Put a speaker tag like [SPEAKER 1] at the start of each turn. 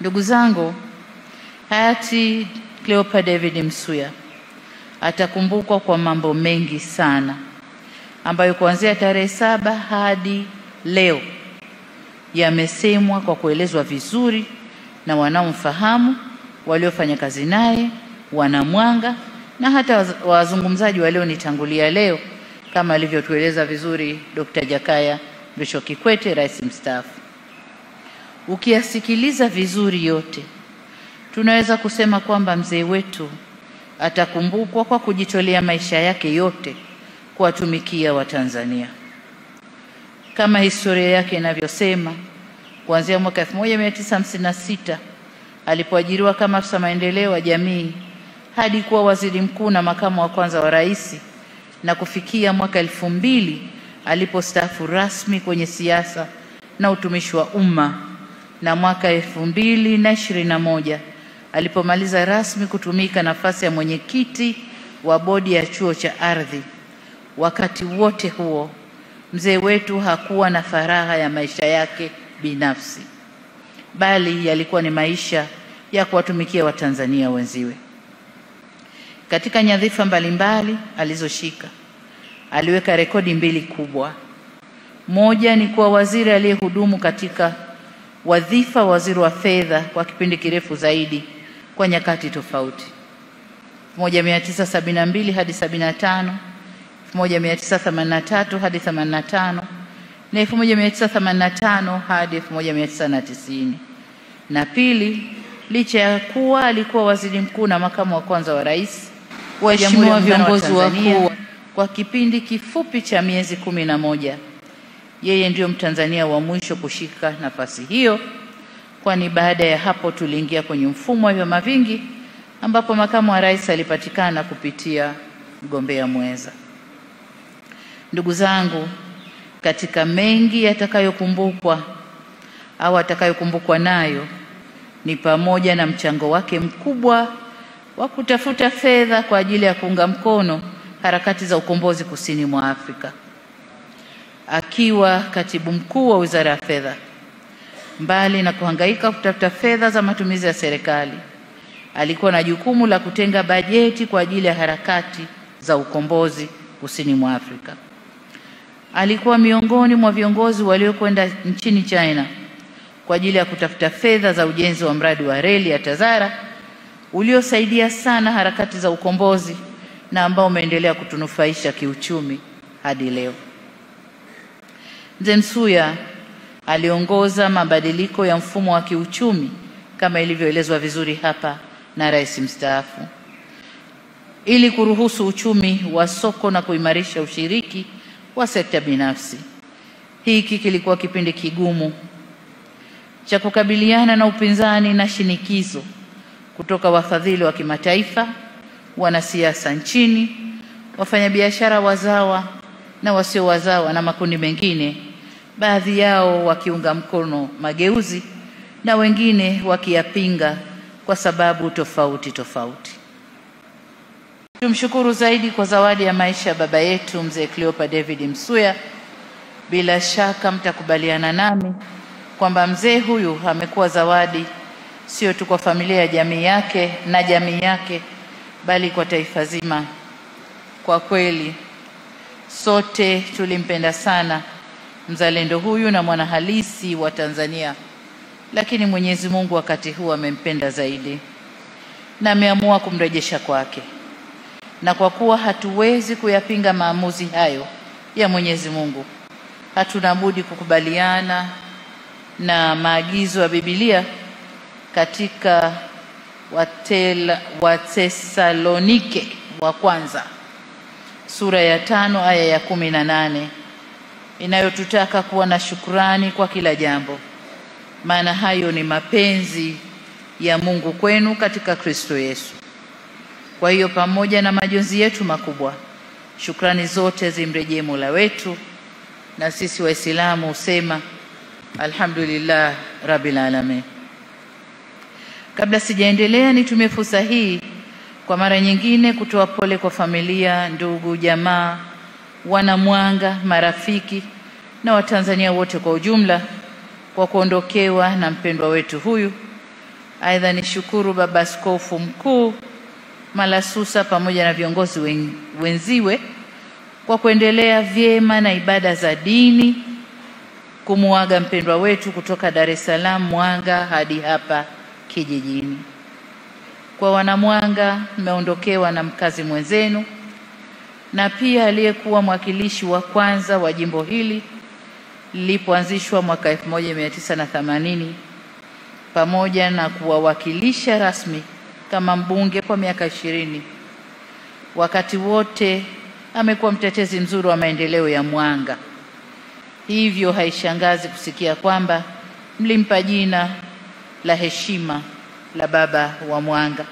[SPEAKER 1] Ndugu zangu, hayati Cleopa David Msuya atakumbukwa kwa mambo mengi sana ambayo kuanzia tarehe 7 hadi leo yamesemwa kwa kuelezwa vizuri na wanaomfahamu, waliofanya kazi naye, wanamwanga na hata wazungumzaji walionitangulia leo, kama alivyotueleza vizuri Dr. Jakaya Mrisho Kikwete, rais mstaafu. Ukiyasikiliza vizuri yote, tunaweza kusema kwamba mzee wetu atakumbukwa kwa kujitolea maisha yake yote kuwatumikia Watanzania. Kama historia yake inavyosema, kuanzia mwaka 1956 alipoajiriwa kama afisa maendeleo ya jamii hadi kuwa waziri mkuu na makamu wa kwanza wa rais, na kufikia mwaka 2000 alipostaafu rasmi kwenye siasa na utumishi wa umma, na mwaka 2021 alipomaliza rasmi kutumika nafasi ya mwenyekiti wa bodi ya chuo cha ardhi. Wakati wote huo mzee wetu hakuwa na faraha ya maisha yake binafsi, bali yalikuwa ni maisha ya kuwatumikia Watanzania wenziwe. Katika nyadhifa mbalimbali alizoshika, aliweka rekodi 2 kubwa. Moja ni kuwa waziri aliyehudumu katika wadhifa waziri wa fedha kwa kipindi kirefu zaidi kwa nyakati tofauti, 1972 hadi 75, 1983 hadi 85 na 1985 hadi 1990. Na pili, licha ya kuwa alikuwa waziri mkuu na makamu wa kwanza wa rais, waheshimiwa viongozi wakuu, kwa kipindi kifupi cha miezi 11, yeye ndio Mtanzania wa mwisho kushika nafasi hiyo, kwani baada ya hapo tuliingia kwenye mfumo wa vyama vingi ambapo makamu wa rais alipatikana kupitia mgombea mwenza. Ndugu zangu, katika mengi yatakayokumbukwa au atakayokumbukwa nayo ni pamoja na mchango wake mkubwa wa kutafuta fedha kwa ajili ya kuunga mkono harakati za ukombozi kusini mwa Afrika. Akiwa katibu mkuu wa Wizara ya Fedha, mbali na kuhangaika kutafuta fedha za matumizi ya serikali, alikuwa na jukumu la kutenga bajeti kwa ajili ya harakati za ukombozi kusini mwa Afrika. Alikuwa miongoni mwa viongozi waliokwenda nchini China kwa ajili ya kutafuta fedha za ujenzi wa mradi wa reli ya Tazara uliosaidia sana harakati za ukombozi na ambao umeendelea kutunufaisha kiuchumi hadi leo. Mzee Msuya aliongoza mabadiliko ya mfumo wa kiuchumi kama ilivyoelezwa vizuri hapa na rais mstaafu, ili kuruhusu uchumi wa soko na kuimarisha ushiriki wa sekta binafsi. Hiki kilikuwa kipindi kigumu cha kukabiliana na upinzani na shinikizo kutoka wafadhili wa kimataifa, wanasiasa nchini, wafanyabiashara wazawa na wasio wazawa na makundi mengine, baadhi yao wakiunga mkono mageuzi na wengine wakiyapinga kwa sababu tofauti tofauti. Tumshukuru zaidi kwa zawadi ya maisha ya baba yetu mzee Cleopa David Msuya. Bila shaka mtakubaliana nami kwamba mzee huyu amekuwa zawadi sio tu kwa familia ya jamii yake na jamii yake, bali kwa taifa zima. Kwa kweli sote tulimpenda sana mzalendo huyu na mwana halisi wa Tanzania, lakini Mwenyezi Mungu wakati huu amempenda zaidi na ameamua kumrejesha kwake. Na kwa kuwa hatuwezi kuyapinga maamuzi hayo ya Mwenyezi Mungu, hatuna budi kukubaliana na maagizo ya Biblia katika Wathesalonike wa kwanza sura ya 5 aya ya 18 inayotutaka kuwa na shukrani kwa kila jambo, maana hayo ni mapenzi ya Mungu kwenu katika Kristo Yesu. Kwa hiyo pamoja na majonzi yetu makubwa, shukrani zote zimrejee Mola wetu, na sisi Waislamu husema alhamdulillah rabbil alamin. Kabla sijaendelea, nitumie fursa hii kwa mara nyingine kutoa pole kwa familia, ndugu, jamaa, wanamwanga, marafiki na Watanzania wote kwa ujumla kwa kuondokewa na mpendwa wetu huyu Aidha, nishukuru Baba Askofu Mkuu Malasusa pamoja na viongozi wenziwe kwa kuendelea vyema na ibada za dini kumuaga mpendwa wetu kutoka Dar es Salaam Mwanga hadi hapa kijijini. Kwa wanamwanga, mmeondokewa na mkazi mwenzenu na pia aliyekuwa mwakilishi wa kwanza wa jimbo hili lilipoanzishwa mwaka 1980 pamoja na kuwawakilisha rasmi kama mbunge kwa miaka 20. Wakati wote amekuwa mtetezi mzuri wa maendeleo ya Mwanga. Hivyo haishangazi kusikia kwamba mlimpa jina la heshima la baba wa Mwanga.